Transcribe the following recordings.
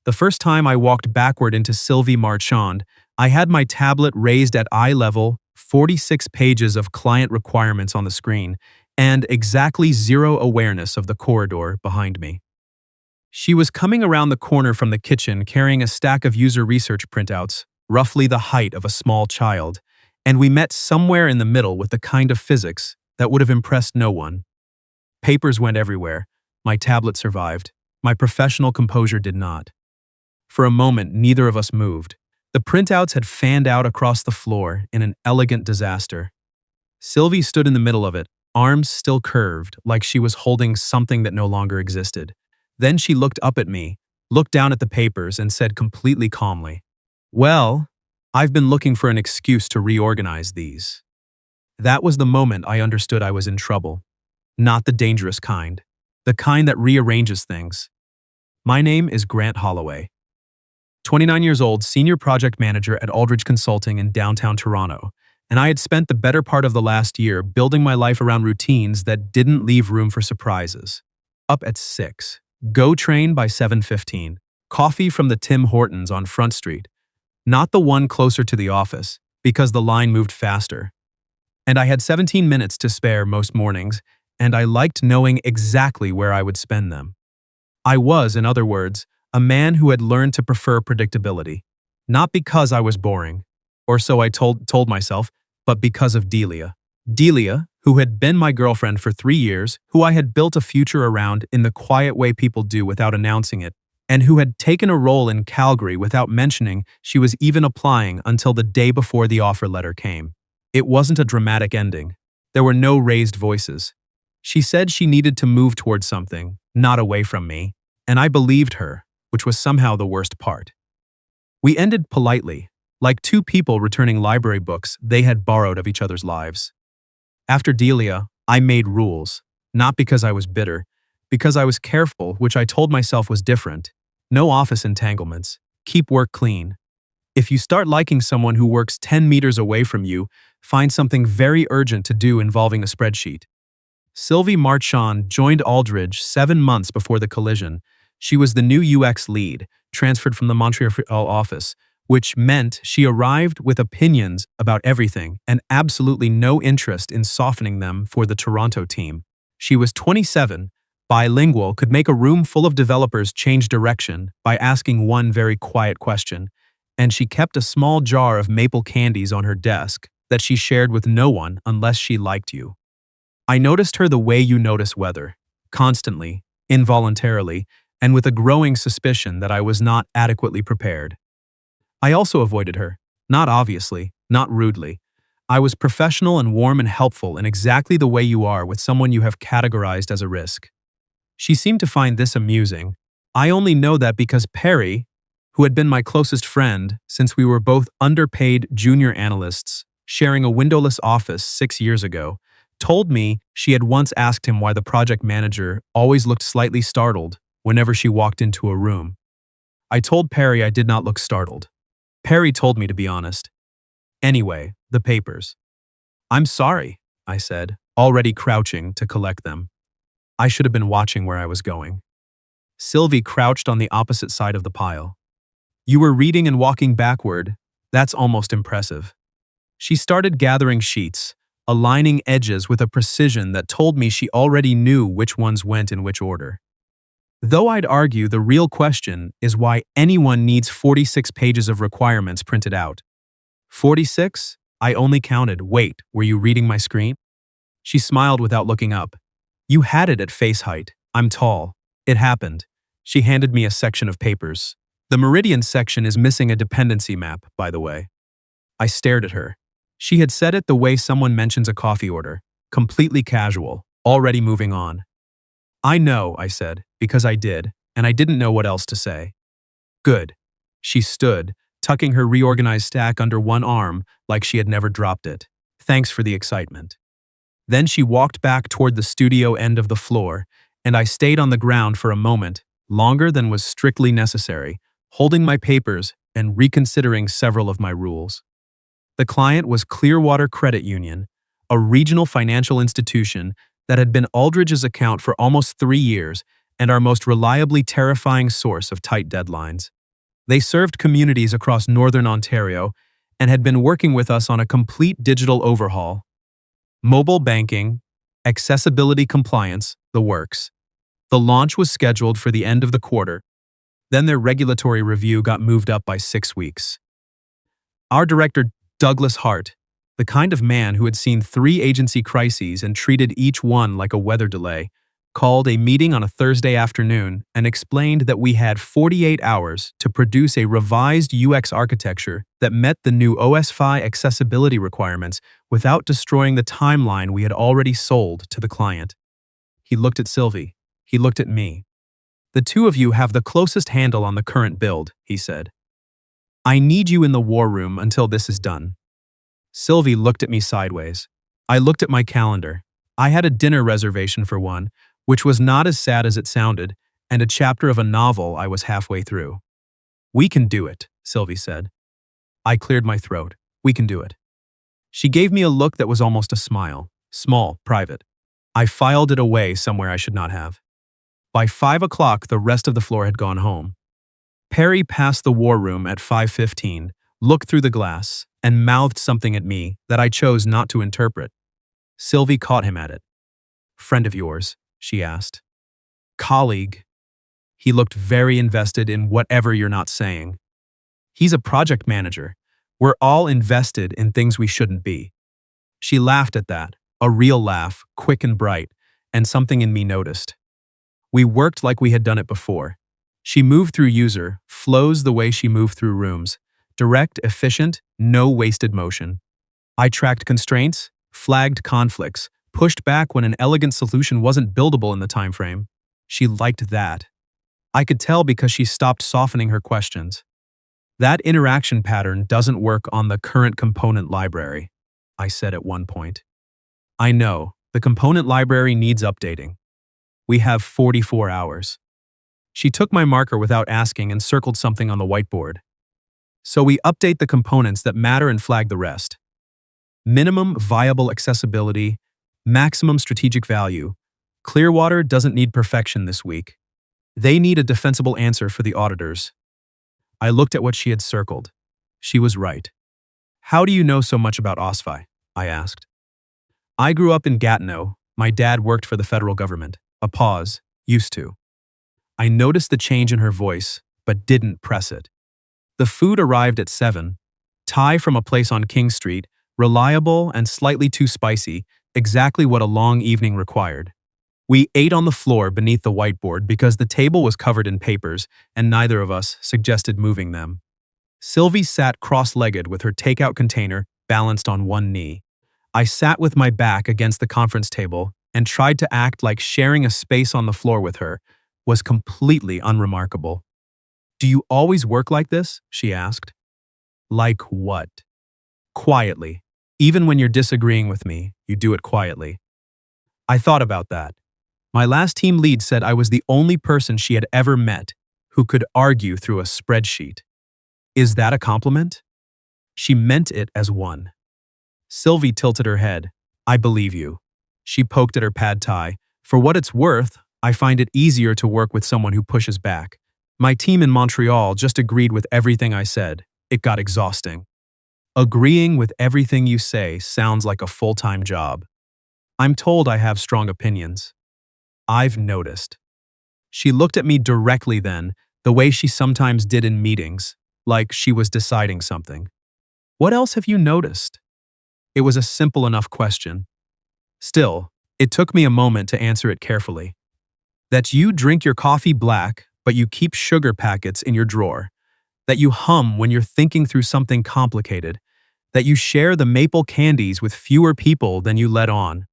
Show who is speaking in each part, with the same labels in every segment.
Speaker 1: The first time I walked backward into Sylvie Marchand, I had my tablet raised at eye level, 46 pages of client requirements on the screen, and exactly zero awareness of the corridor behind me. She was coming around the corner from the kitchen carrying a stack of user research printouts, roughly the height of a small child, and we met somewhere in the middle with the kind of physics that would have impressed no one. Papers went everywhere. My tablet survived. My professional composure did not. For a moment, neither of us moved. The printouts had fanned out across the floor in an elegant disaster. Sylvie stood in the middle of it, arms still curved, like she was holding something that no longer existed. Then she looked up at me, looked down at the papers, and said completely calmly, "Well, I've been looking for an excuse to reorganize these." That was the moment I understood I was in trouble. Not the dangerous kind. The kind that rearranges things. My name is Grant Holloway. 29 years old, senior project manager at Aldridge Consulting in downtown Toronto, and I had spent the better part of the last year building my life around routines that didn't leave room for surprises. Up at 6. Go train by 7:15. Coffee from the Tim Hortons on Front Street. Not the one closer to the office, because the line moved faster. And I had 17 minutes to spare most mornings, and I liked knowing exactly where I would spend them. I was, in other words, a man who had learned to prefer predictability. Not because I was boring, or so I told myself, but because of Delia. Delia, who had been my girlfriend for 3 years, who I had built a future around in the quiet way people do without announcing it, and who had taken a role in Calgary without mentioning she was even applying until the day before the offer letter came. It wasn't a dramatic ending. There were no raised voices. She said she needed to move towards something, not away from me, and I believed her, which was somehow the worst part. We ended politely, like two people returning library books they had borrowed of each other's lives. After Delia, I made rules, not because I was bitter, because I was careful, which I told myself was different. No office entanglements. Keep work clean. If you start liking someone who works 10 meters away from you, find something very urgent to do involving a spreadsheet. Sylvie Marchand joined Aldridge 7 months before the collision. She was the new UX lead, transferred from the Montreal office, which meant she arrived with opinions about everything and absolutely no interest in softening them for the Toronto team. She was 27, bilingual, could make a room full of developers change direction by asking one very quiet question, and she kept a small jar of maple candies on her desk that she shared with no one unless she liked you. I noticed her the way you notice weather, constantly, involuntarily, and with a growing suspicion that I was not adequately prepared. I also avoided her, not obviously, not rudely. I was professional and warm and helpful in exactly the way you are with someone you have categorized as a risk. She seemed to find this amusing. I only know that because Perry, who had been my closest friend since we were both underpaid junior analysts sharing a windowless office 6 years ago, told me she had once asked him why the project manager always looked slightly startled whenever she walked into a room. I told Perry I did not look startled. Perry told me to be honest. Anyway, the papers. "I'm sorry," I said, already crouching to collect them. I should have been watching where I was going. Sylvie crouched on the opposite side of the pile. "You were reading and walking backward. That's almost impressive." She started gathering sheets, aligning edges with a precision that told me she already knew which ones went in which order. Though I'd argue the real question is why anyone needs 46 pages of requirements printed out. 46? I only counted. Wait, were you reading my screen? She smiled without looking up. "You had it at face height. I'm tall. It happened." She handed me a section of papers. The Meridian section is missing a dependency map, by the way. I stared at her. She had said it the way someone mentions a coffee order, completely casual, already moving on. "I know," I said, because I did, and I didn't know what else to say. "Good." She stood, tucking her reorganized stack under one arm like she had never dropped it. "Thanks for the excitement." Then she walked back toward the studio end of the floor, and I stayed on the ground for a moment, longer than was strictly necessary, holding my papers and reconsidering several of my rules. The client was Clearwater Credit Union, a regional financial institution that had been Aldridge's account for almost 3 years and our most reliably terrifying source of tight deadlines. They served communities across northern Ontario and had been working with us on a complete digital overhaul. Mobile banking, accessibility compliance, the works. The launch was scheduled for the end of the quarter. Then their regulatory review got moved up by 6 weeks. Our director, Douglas Hart, the kind of man who had seen 3 agency crises and treated each one like a weather delay, called a meeting on a Thursday afternoon and explained that we had 48 hours to produce a revised UX architecture that met the new OSFI accessibility requirements without destroying the timeline we had already sold to the client. He looked at Sylvie. He looked at me. "The two of you have the closest handle on the current build," he said. "I need you in the war room until this is done." Sylvie looked at me sideways. I looked at my calendar. I had a dinner reservation for one, which was not as sad as it sounded, and a chapter of a novel I was halfway through. "We can do it," Sylvie said. I cleared my throat. "We can do it." She gave me a look that was almost a smile. Small, private. I filed it away somewhere I should not have. By 5 o'clock, the rest of the floor had gone home. Perry passed the war room at 5:15, looked through the glass, and mouthed something at me that I chose not to interpret. Sylvie caught him at it. "Friend of yours?" she asked. "Colleague." He looked very invested in whatever you're not saying. "He's a project manager. We're all invested in things we shouldn't be." She laughed at that, a real laugh, quick and bright, and something in me noticed. We worked like we had done it before. She moved through user flows the way she moved through rooms. Direct, efficient, no wasted motion. I tracked constraints, flagged conflicts, pushed back when an elegant solution wasn't buildable in the time frame. She liked that. I could tell because she stopped softening her questions. "That interaction pattern doesn't work on the current component library," I said at one point. "I know, the component library needs updating. We have 44 hours. She took my marker without asking and circled something on the whiteboard. "So we update the components that matter and flag the rest. Minimum viable accessibility, maximum strategic value. Clearwater doesn't need perfection this week. They need a defensible answer for the auditors." I looked at what she had circled. She was right. "How do you know so much about OSFI?" I asked. "I grew up in Gatineau. My dad worked for the federal government." A pause. "Used to." I noticed the change in her voice, but didn't press it. The food arrived at 7. Thai from a place on King Street, reliable and slightly too spicy, exactly what a long evening required. We ate on the floor beneath the whiteboard because the table was covered in papers and neither of us suggested moving them. Sylvie sat cross-legged with her takeout container balanced on one knee. I sat with my back against the conference table and tried to act like sharing a space on the floor with her was completely unremarkable. "Do you always work like this?" she asked. "Like what?" "Quietly. Even when you're disagreeing with me, you do it quietly." I thought about that. My last team lead said I was the only person she had ever met who could argue through a spreadsheet. Is that a compliment? She meant it as one. Sylvie tilted her head. "I believe you." She poked at her pad thai. "For what it's worth, I find it easier to work with someone who pushes back. My team in Montreal just agreed with everything I said. It got exhausting." Agreeing with everything you say sounds like a full-time job. I'm told I have strong opinions. I've noticed. She looked at me directly then, the way she sometimes did in meetings, like she was deciding something. "What else have you noticed?" It was a simple enough question. Still, it took me a moment to answer it carefully. "That you drink your coffee black, but you keep sugar packets in your drawer. That you hum when you're thinking through something complicated. That you share the maple candies with fewer people than you let on."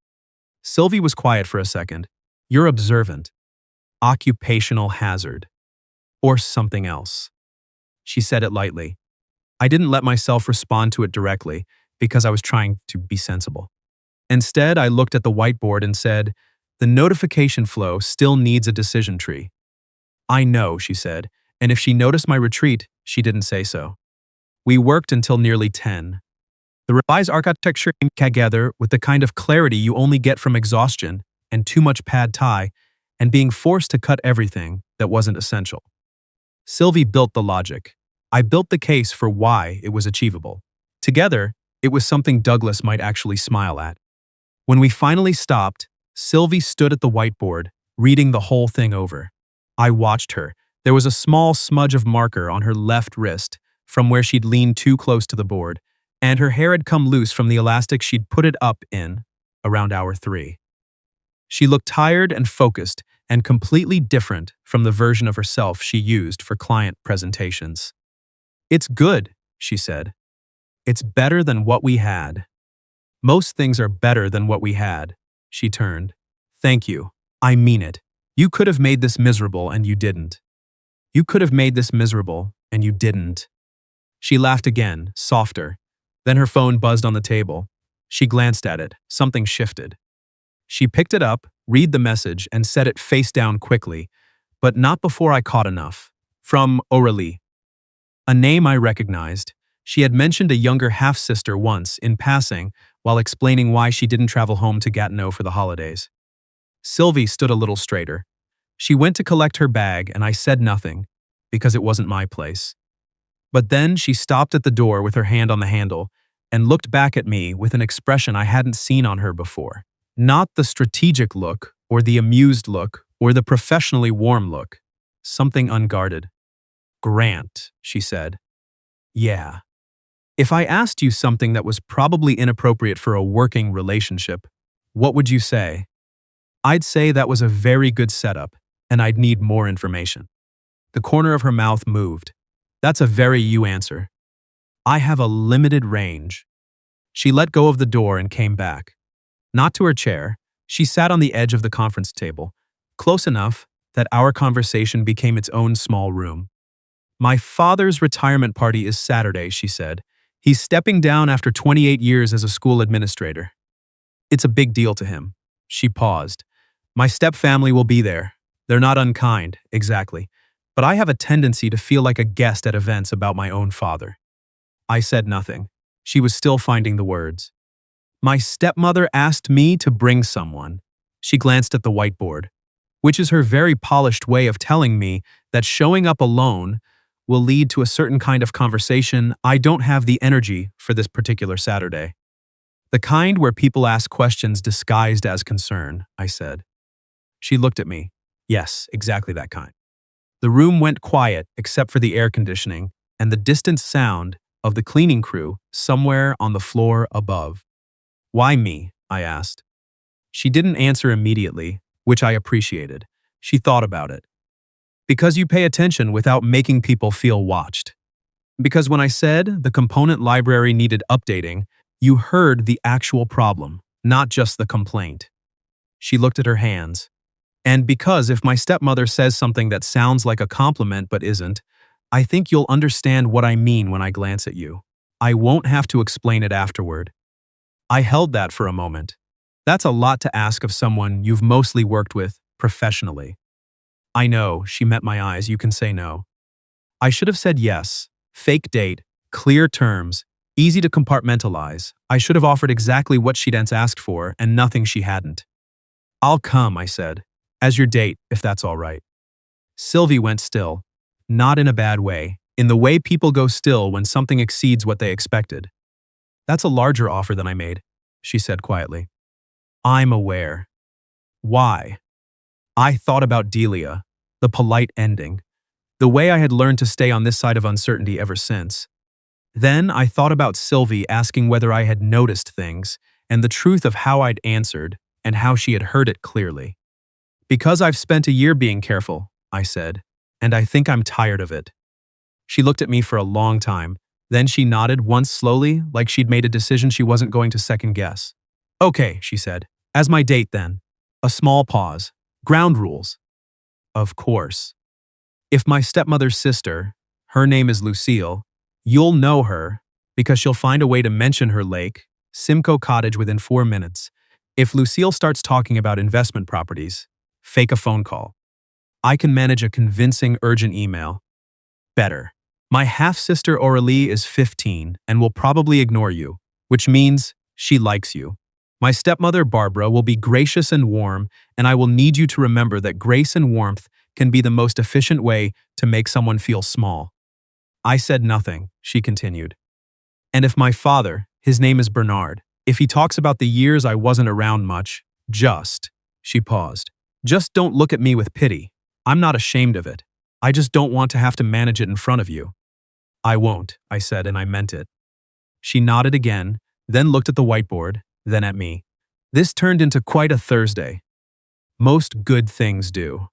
Speaker 1: Sylvie was quiet for a second. "You're observant. Occupational hazard. Or something else." She said it lightly. I didn't let myself respond to it directly because I was trying to be sensible. Instead, I looked at the whiteboard and said, "The notification flow still needs a decision tree." "I know," she said, and if she noticed my retreat, she didn't say so. We worked until nearly 10. The revised architecture came together with the kind of clarity you only get from exhaustion and too much pad thai, and being forced to cut everything that wasn't essential. Sylvie built the logic. I built the case for why it was achievable. Together, it was something Douglas might actually smile at. When we finally stopped, Sylvie stood at the whiteboard, reading the whole thing over. I watched her. There was a small smudge of marker on her left wrist from where she'd leaned too close to the board, and her hair had come loose from the elastic she'd put it up in around hour 3. She looked tired and focused and completely different from the version of herself she used for client presentations. "It's good," she said. "It's better than what we had." "Most things are better than what we had," she turned. "Thank you. I mean it. You could have made this miserable and you didn't. You could have made this miserable and you didn't." She laughed again, softer. Then her phone buzzed on the table. She glanced at it. Something shifted. She picked it up, read the message, and set it face down quickly, but not before I caught enough. From Aurélie. A name I recognized. She had mentioned a younger half-sister once, in passing, while explaining why she didn't travel home to Gatineau for the holidays. Sylvie stood a little straighter. She went to collect her bag, and I said nothing, because it wasn't my place. But then she stopped at the door with her hand on the handle and looked back at me with an expression I hadn't seen on her before. Not the strategic look, or the amused look, or the professionally warm look. Something unguarded. "Grant," she said. "Yeah. If I asked you something that was probably inappropriate for a working relationship, what would you say?" "I'd say that was a very good setup, and I'd need more information." The corner of her mouth moved. "That's a very you answer. I have a limited range." She let go of the door and came back. Not to her chair. She sat on the edge of the conference table, close enough that our conversation became its own small room. "My father's retirement party is Saturday," she said. "He's stepping down after 28 years as a school administrator. It's a big deal to him." She paused. "My stepfamily will be there. They're not unkind, exactly, but I have a tendency to feel like a guest at events about my own father." I said nothing. She was still finding the words. "My stepmother asked me to bring someone." She glanced at the whiteboard, which is her very polished way of telling me that showing up alone will lead to a certain kind of conversation I don't have the energy for this particular Saturday. "The kind where people ask questions disguised as concern," I said. She looked at me. "Yes, exactly that kind." The room went quiet except for the air conditioning and the distant sound of the cleaning crew somewhere on the floor above. "Why me?" I asked. She didn't answer immediately, which I appreciated. She thought about it. "Because you pay attention without making people feel watched." Because when I said the component library needed updating, you heard the actual problem, not just the complaint. She looked at her hands. "And because if my stepmother says something that sounds like a compliment but isn't, I think you'll understand what I mean when I glance at you. I won't have to explain it afterward." I held that for a moment. That's a lot to ask of someone you've mostly worked with professionally. "I know," she met my eyes, "you can say no." I should have said yes. Fake date, clear terms, easy to compartmentalize. I should have offered exactly what she'd asked for and nothing she hadn't. "I'll come," I said, "as your date, if that's all right." Sylvie went still. Not in a bad way, in the way people go still when something exceeds what they expected. "That's a larger offer than I made," she said quietly. "I'm aware." "Why?" I thought about Delia, the polite ending, the way I had learned to stay on this side of uncertainty ever since. Then I thought about Sylvie asking whether I had noticed things, and the truth of how I'd answered, and how she had heard it clearly. "Because I've spent a year being careful," I said, "and I think I'm tired of it." She looked at me for a long time, then she nodded once slowly, like she'd made a decision she wasn't going to second guess. "Okay," she said, "as my date then." A small pause. "Ground rules." "Of course. If my stepmother's sister, her name is Lucille, you'll know her, because she'll find a way to mention her lake, Simcoe Cottage within 4 minutes. If Lucille starts talking about investment properties, fake a phone call. I can manage a convincing urgent email. Better. My half-sister Aurélie is 15 and will probably ignore you, which means she likes you. My stepmother, Barbara, will be gracious and warm, and I will need you to remember that grace and warmth can be the most efficient way to make someone feel small. I said nothing, she continued. And if my father, his name is Bernard, if he talks about the years I wasn't around much, she paused. Just don't look at me with pity. I'm not ashamed of it. I just don't want to have to manage it in front of you. I won't, I said, and I meant it. She nodded again, then looked at the whiteboard, then at me. This turned into quite a Thursday. Most good things do.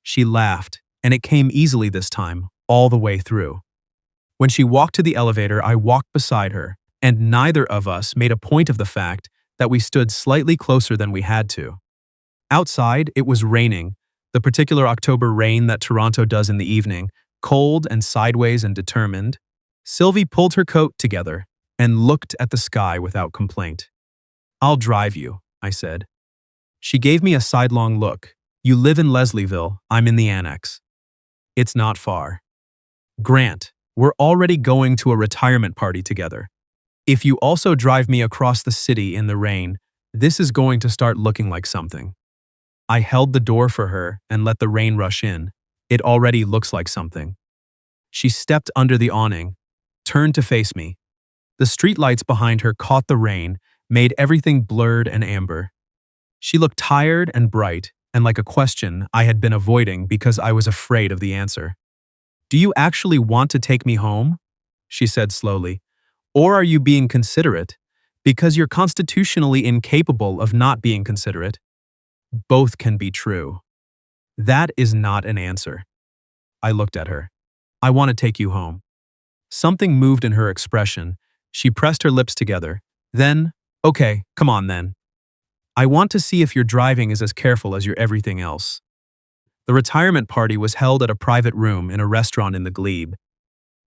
Speaker 1: She laughed, and it came easily this time, all the way through. When she walked to the elevator, I walked beside her, and neither of us made a point of the fact that we stood slightly closer than we had to. Outside, it was raining, the particular October rain that Toronto does in the evening, cold and sideways and determined. Sylvie pulled her coat together and looked at the sky without complaint. I'll drive you, I said. She gave me a sidelong look. You live in Leslieville, I'm in the Annex. It's not far. Grant, we're already going to a retirement party together. If you also drive me across the city in the rain, this is going to start looking like something. I held the door for her and let the rain rush in. It already looks like something. She stepped under the awning, turned to face me. The streetlights behind her caught the rain, made everything blurred and amber. She looked tired and bright, and like a question I had been avoiding because I was afraid of the answer. Do you actually want to take me home? She said slowly. Or are you being considerate? Because you're constitutionally incapable of not being considerate. Both can be true. That is not an answer. I looked at her. I want to take you home. Something moved in her expression. She pressed her lips together. Then, okay, come on then. I want to see if your driving is as careful as your everything else. The retirement party was held at a private room in a restaurant in the Glebe,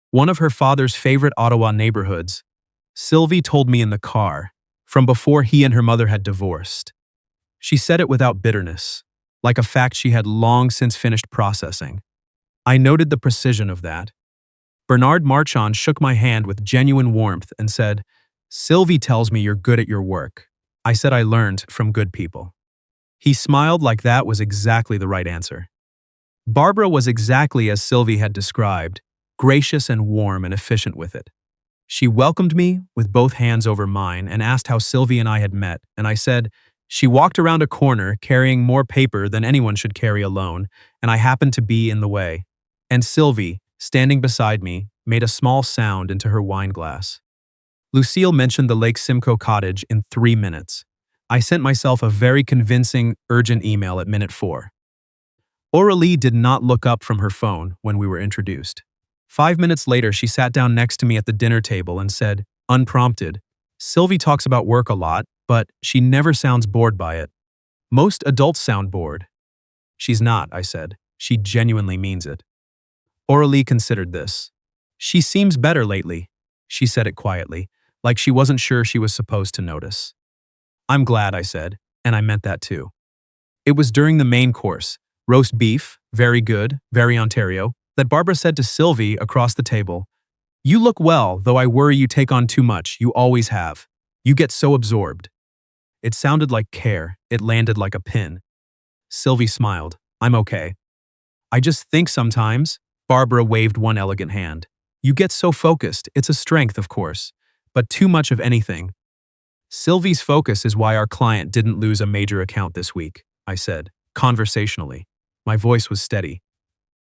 Speaker 1: one of her father's favorite Ottawa neighborhoods. Sylvie told me in the car, from before he and her mother had divorced. She said it without bitterness, like a fact she had long since finished processing. I noted the precision of that. Bernard Marchand shook my hand with genuine warmth and said, Sylvie tells me you're good at your work. I said I learned from good people. He smiled like that was exactly the right answer. Barbara was exactly as Sylvie had described, gracious and warm and efficient with it. She welcomed me with both hands over mine and asked how Sylvie and I had met, and I said, she walked around a corner carrying more paper than anyone should carry alone, and I happened to be in the way. And Sylvie, standing beside me, made a small sound into her wine glass. Lucille mentioned the Lake Simcoe cottage in 3 minutes. I sent myself a very convincing, urgent email at minute 4. Aurélie did not look up from her phone when we were introduced. 5 minutes later, she sat down next to me at the dinner table and said, unprompted, Sylvie talks about work a lot, but she never sounds bored by it. Most adults sound bored. She's not, I said. She genuinely means it. Aurélie considered this. She seems better lately, she said it quietly, like she wasn't sure she was supposed to notice. I'm glad, I said, and I meant that too. It was during the main course, roast beef, very good, very Ontario, that Barbara said to Sylvie across the table, You look well, though I worry you take on too much, you always have. You get so absorbed. It sounded like care, it landed like a pin. Sylvie smiled. I'm okay. I just think sometimes, Barbara waved one elegant hand. You get so focused, it's a strength, of course, but too much of anything. Sylvie's focus is why our client didn't lose a major account this week, I said, conversationally. My voice was steady.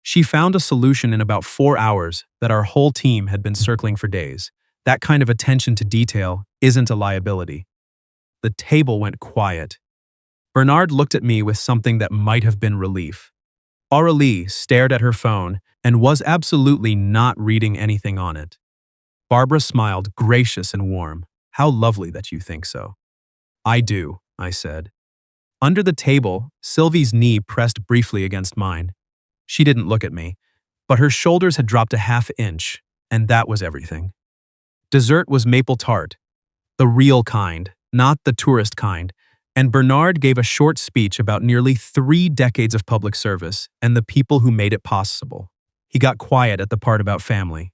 Speaker 1: She found a solution in about 4 hours that our whole team had been circling for days. That kind of attention to detail isn't a liability. The table went quiet. Bernard looked at me with something that might have been relief. Aurélie stared at her phone and was absolutely not reading anything on it. Barbara smiled, gracious and warm. How lovely that you think so. I do, I said. Under the table, Sylvie's knee pressed briefly against mine. She didn't look at me, but her shoulders had dropped a half inch, and that was everything. Dessert was maple tart, the real kind, not the tourist kind, and Bernard gave a short speech about nearly 3 decades of public service and the people who made it possible. He got quiet at the part about family.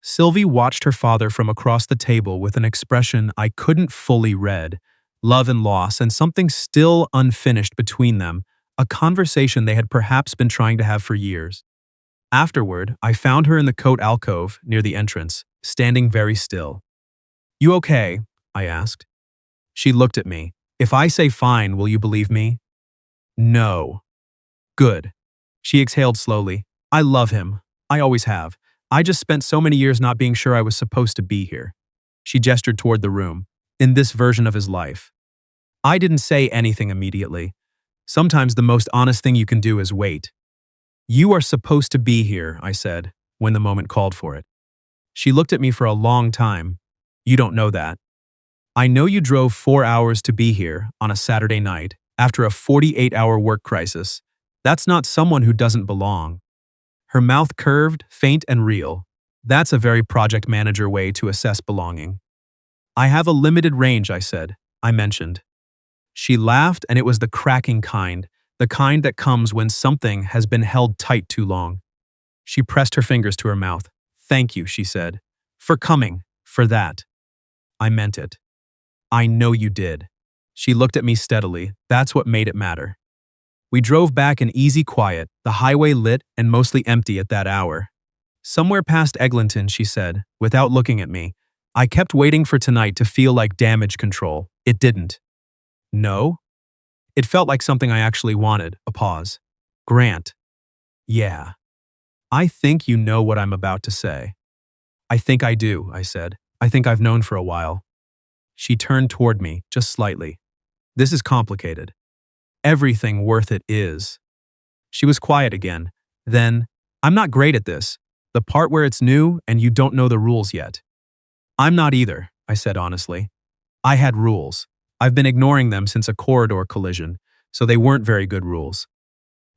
Speaker 1: Sylvie watched her father from across the table with an expression I couldn't fully read, love and loss, and something still unfinished between them, a conversation they had perhaps been trying to have for years. Afterward, I found her in the coat alcove near the entrance, standing very still. "You okay?" I asked. She looked at me. "If I say fine, will you believe me?" "No." "Good." She exhaled slowly. "I love him. I always have. I just spent so many years not being sure I was supposed to be here." She gestured toward the room. "In this version of his life." I didn't say anything immediately. Sometimes the most honest thing you can do is wait. "You are supposed to be here," I said, when the moment called for it. She looked at me for a long time. "You don't know that. I know you drove 4 hours to be here on a Saturday night after a 48-hour work crisis. That's not someone who doesn't belong." Her mouth curved, faint and real. That's a very project manager way to assess belonging. "I have a limited range," I said. I mentioned. She laughed, and it was the kind that comes when something has been held tight too long. She pressed her fingers to her mouth. "Thank you," she said. "For coming, for that." I meant it. "I know you did." She looked at me steadily. That's what made it matter. We drove back in easy quiet, the highway lit and mostly empty at that hour. "Somewhere past Eglinton," she said, without looking at me. "I kept waiting for tonight to feel like damage control. It didn't." "No?" It felt like something I actually wanted, a pause. "Grant." "Yeah." "I think you know what I'm about to say." "I think I do," I said. "I think I've known for a while." She turned toward me, just slightly. "This is complicated. Everything worth it is." She was quiet again. Then, "I'm not great at this. The part where it's new and you don't know the rules yet." "I'm not either," I said honestly. I had rules. I've been ignoring them since a corridor collision, so they weren't very good rules.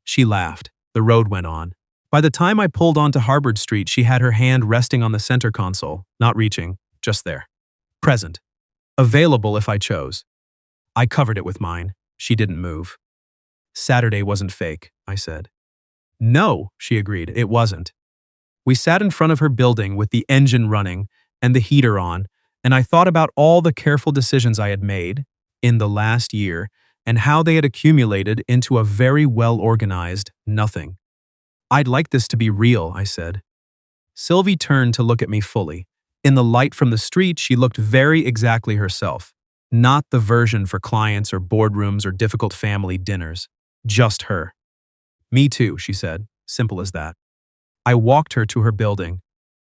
Speaker 1: She laughed. The road went on. By the time I pulled onto Harvard Street, she had her hand resting on the center console, not reaching, just there. Present. Available if I chose. I covered it with mine. She didn't move. "Saturday wasn't fake," I said. "No," she agreed, "it wasn't." We sat in front of her building with the engine running and the heater on, and I thought about all the careful decisions I had made in the last year and how they had accumulated into a very well-organized nothing. "I'd like this to be real," I said. Sylvie turned to look at me fully. In the light from the street, she looked very exactly herself. Not the version for clients or boardrooms or difficult family dinners. Just her. "Me too," she said. Simple as that. I walked her to her building.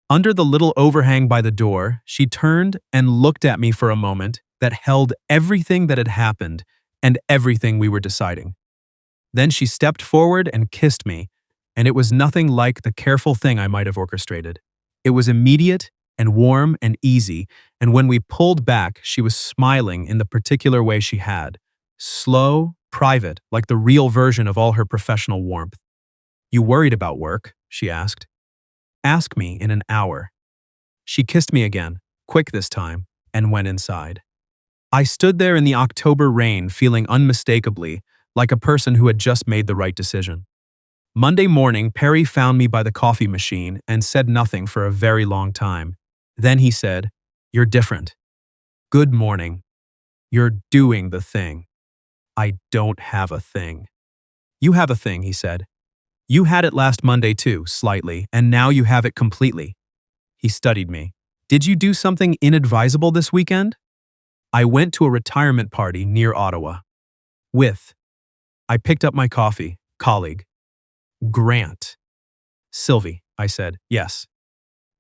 Speaker 1: Under the little overhang by the door, she turned and looked at me for a moment that held everything that had happened and everything we were deciding. Then she stepped forward and kissed me, and it was nothing like the careful thing I might have orchestrated. It was immediate and warm and easy, and when we pulled back, she was smiling in the particular way she had. Slow, private, like the real version of all her professional warmth. "You worried about work?" she asked. "Ask me in an hour." She kissed me again, quick this time, and went inside. I stood there in the October rain feeling unmistakably like a person who had just made the right decision. Monday morning, Perry found me by the coffee machine and said nothing for a very long time. Then he said, "You're different." "Good morning." "You're doing the thing." "I don't have a thing." "You have a thing," he said. "You had it last Monday too, slightly, and now you have it completely." He studied me. "Did you do something inadvisable this weekend?" "I went to a retirement party near Ottawa." "With?" I picked up my coffee. "Colleague." "Grant." "Sylvie," I said. "Yes."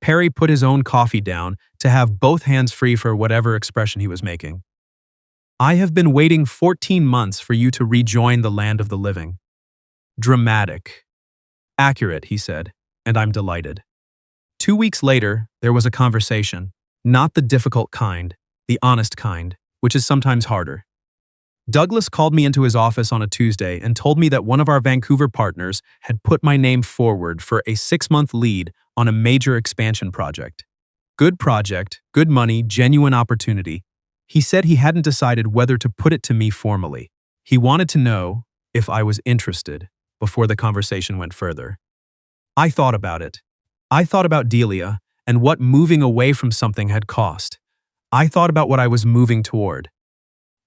Speaker 1: Perry put his own coffee down to have both hands free for whatever expression he was making. "I have been waiting 14 months for you to rejoin the land of the living." "Dramatic." "Accurate," he said, and I'm delighted. 2 weeks later, there was a conversation. Not the difficult kind, the honest kind, which is sometimes harder. Douglas called me into his office on a Tuesday and told me that one of our Vancouver partners had put my name forward for a 6-month lead on a major expansion project. Good project, good money, genuine opportunity. He said he hadn't decided whether to put it to me formally. He wanted to know if I was interested before the conversation went further. I thought about it. I thought about Delia and what moving away from something had cost. I thought about what I was moving toward.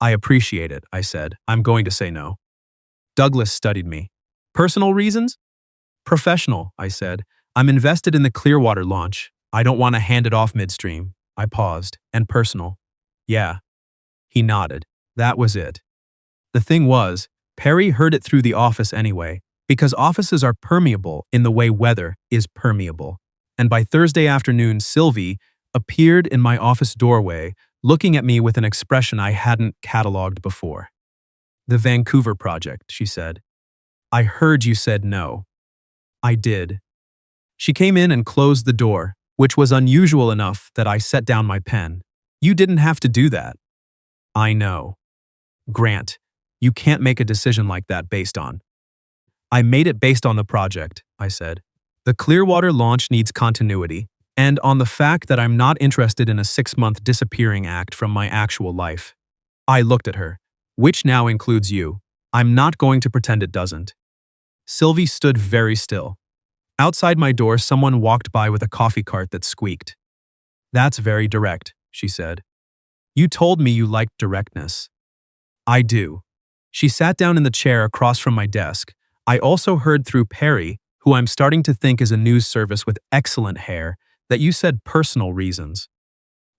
Speaker 1: I appreciate it, I said. I'm going to say no. Douglas studied me. Personal reasons? Professional, I said. I'm invested in the Clearwater launch. I don't want to hand it off midstream. I paused. And personal. Yeah. He nodded. That was it. The thing was, Perry heard it through the office anyway, because offices are permeable in the way weather is permeable. And by Thursday afternoon, Sylvie appeared in my office doorway, looking at me with an expression I hadn't cataloged before. The Vancouver project, she said. I heard you said no. I did. She came in and closed the door, which was unusual enough that I set down my pen. You didn't have to do that. I know. Grant, you can't make a decision like that based on. I made it based on the project, I said. The Clearwater launch needs continuity, and on the fact that I'm not interested in a 6-month disappearing act from my actual life. I looked at her, which now includes you. I'm not going to pretend it doesn't. Sylvie stood very still. Outside my door, someone walked by with a coffee cart that squeaked. That's very direct, she said. You told me you liked directness. I do. She sat down in the chair across from my desk. I also heard through Perry, who I'm starting to think is a news service with excellent hair, that you said personal reasons.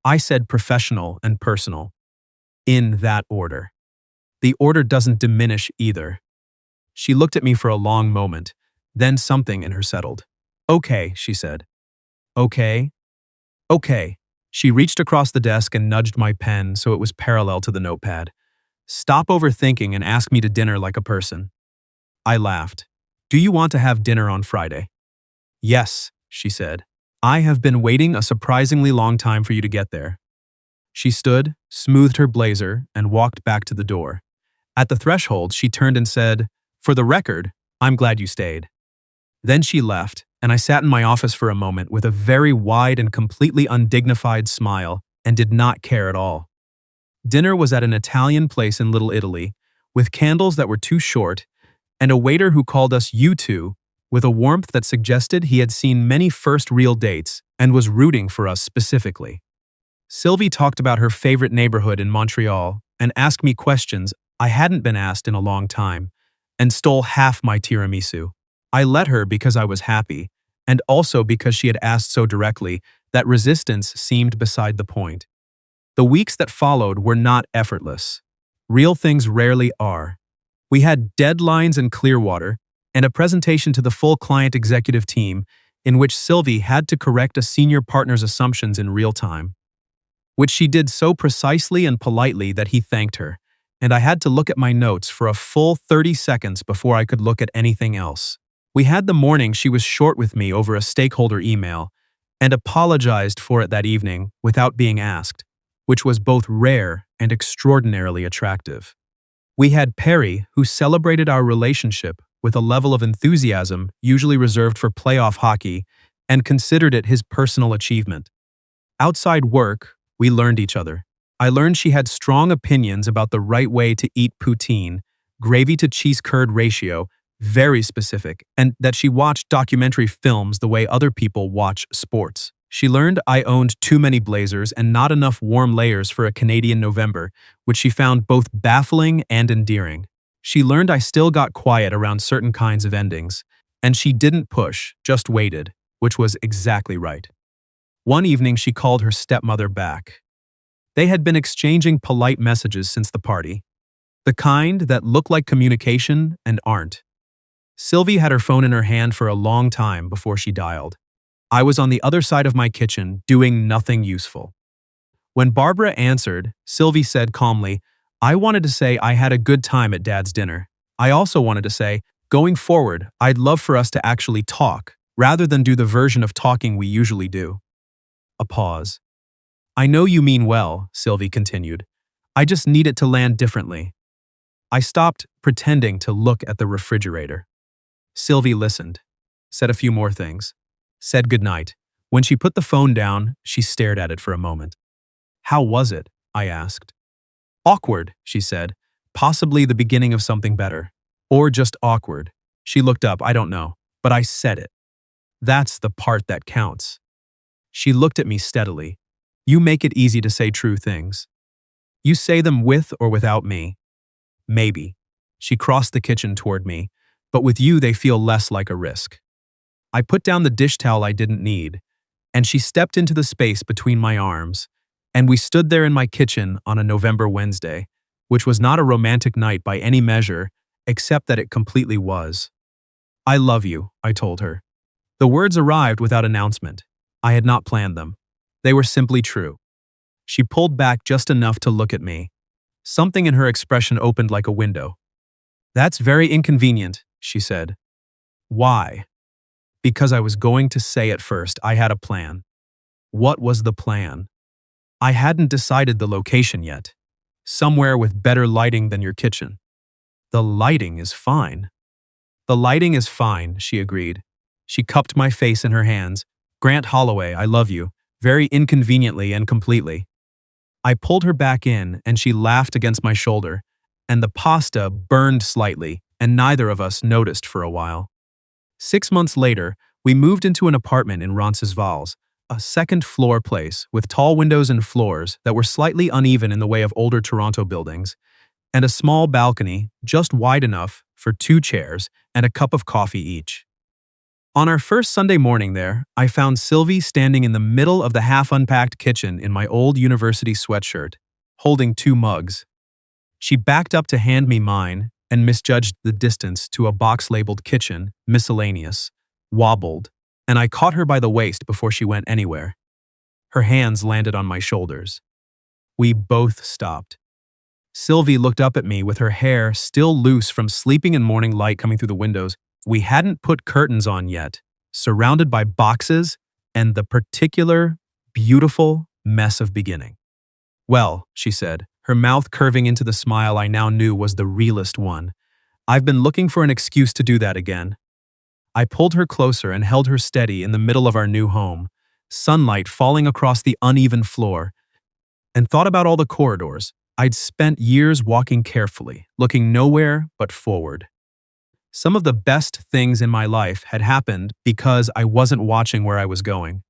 Speaker 1: I said professional and personal. In that order. The order doesn't diminish either. She looked at me for a long moment, then something in her settled. Okay, she said. Okay? Okay. She reached across the desk and nudged my pen so it was parallel to the notepad. Stop overthinking and ask me to dinner like a person. I laughed. Do you want to have dinner on Friday? Yes, she said. I have been waiting a surprisingly long time for you to get there. She stood, smoothed her blazer, and walked back to the door. At the threshold, she turned and said, For the record, I'm glad you stayed. Then she left, and I sat in my office for a moment with a very wide and completely undignified smile and did not care at all. Dinner was at an Italian place in Little Italy, with candles that were too short, and a waiter who called us you two, with a warmth that suggested he had seen many first real dates and was rooting for us specifically. Sylvie talked about her favorite neighborhood in Montreal and asked me questions I hadn't been asked in a long time, and stole half my tiramisu. I let her because I was happy, and also because she had asked so directly that resistance seemed beside the point. The weeks that followed were not effortless. Real things rarely are. We had deadlines in Clearwater and a presentation to the full client executive team in which Sylvie had to correct a senior partner's assumptions in real time, which she did so precisely and politely that he thanked her, and I had to look at my notes for a full 30 seconds before I could look at anything else. We had the morning she was short with me over a stakeholder email and apologized for it that evening without being asked, which was both rare and extraordinarily attractive. We had Perry, who celebrated our relationship with a level of enthusiasm usually reserved for playoff hockey and considered it his personal achievement. Outside work, we learned each other. I learned she had strong opinions about the right way to eat poutine, gravy to cheese curd ratio, very specific, and that she watched documentary films the way other people watch sports. She learned I owned too many blazers and not enough warm layers for a Canadian November, which she found both baffling and endearing. She learned I still got quiet around certain kinds of endings, and she didn't push, just waited, which was exactly right. One evening she called her stepmother back. They had been exchanging polite messages since the party, the kind that look like communication and aren't. Sylvie had her phone in her hand for a long time before she dialed. I was on the other side of my kitchen, doing nothing useful. When Barbara answered, Sylvie said calmly, I wanted to say I had a good time at Dad's dinner. I also wanted to say, going forward, I'd love for us to actually talk, rather than do the version of talking we usually do. A pause. I know you mean well, Sylvie continued. I just need it to land differently. I stopped pretending to look at the refrigerator. Sylvie listened, said a few more things, said goodnight. When she put the phone down, she stared at it for a moment. How was it? I asked. Awkward, she said. Possibly the beginning of something better. Or just awkward. She looked up, I don't know, but I said it. That's the part that counts. She looked at me steadily. You make it easy to say true things. You say them with or without me. Maybe. She crossed the kitchen toward me, but with you they feel less like a risk. I put down the dish towel I didn't need, and she stepped into the space between my arms, and we stood there in my kitchen on a November Wednesday, which was not a romantic night by any measure, except that it completely was. I love you, I told her. The words arrived without announcement. I had not planned them. They were simply true. She pulled back just enough to look at me. Something in her expression opened like a window. That's very inconvenient, she said. Why? Because I was going to say at first I had a plan. What was the plan? I hadn't decided the location yet. Somewhere with better lighting than your kitchen. The lighting is fine. The lighting is fine, she agreed. She cupped my face in her hands. Grant Holloway, I love you, very inconveniently and completely. I pulled her back in, and she laughed against my shoulder, and the pasta burned slightly, and neither of us noticed for a while. 6 months later, we moved into an apartment in Roncesvalles, a second-floor place with tall windows and floors that were slightly uneven in the way of older Toronto buildings, and a small balcony just wide enough for 2 chairs and a cup of coffee each. On our first Sunday morning there, I found Sylvie standing in the middle of the half-unpacked kitchen in my old university sweatshirt, holding 2 mugs. She backed up to hand me mine and misjudged the distance to a box labeled kitchen, miscellaneous, wobbled, and I caught her by the waist before she went anywhere. Her hands landed on my shoulders. We both stopped. Sylvie looked up at me with her hair still loose from sleeping and morning light coming through the windows. We hadn't put curtains on yet, surrounded by boxes and the particular, beautiful mess of beginning. Well, she said, her mouth curving into the smile I now knew was the realest one. I've been looking for an excuse to do that again. I pulled her closer and held her steady in the middle of our new home, sunlight falling across the uneven floor, and thought about all the corridors. I'd spent years walking carefully, looking nowhere but forward. Some of the best things in my life had happened because I wasn't watching where I was going.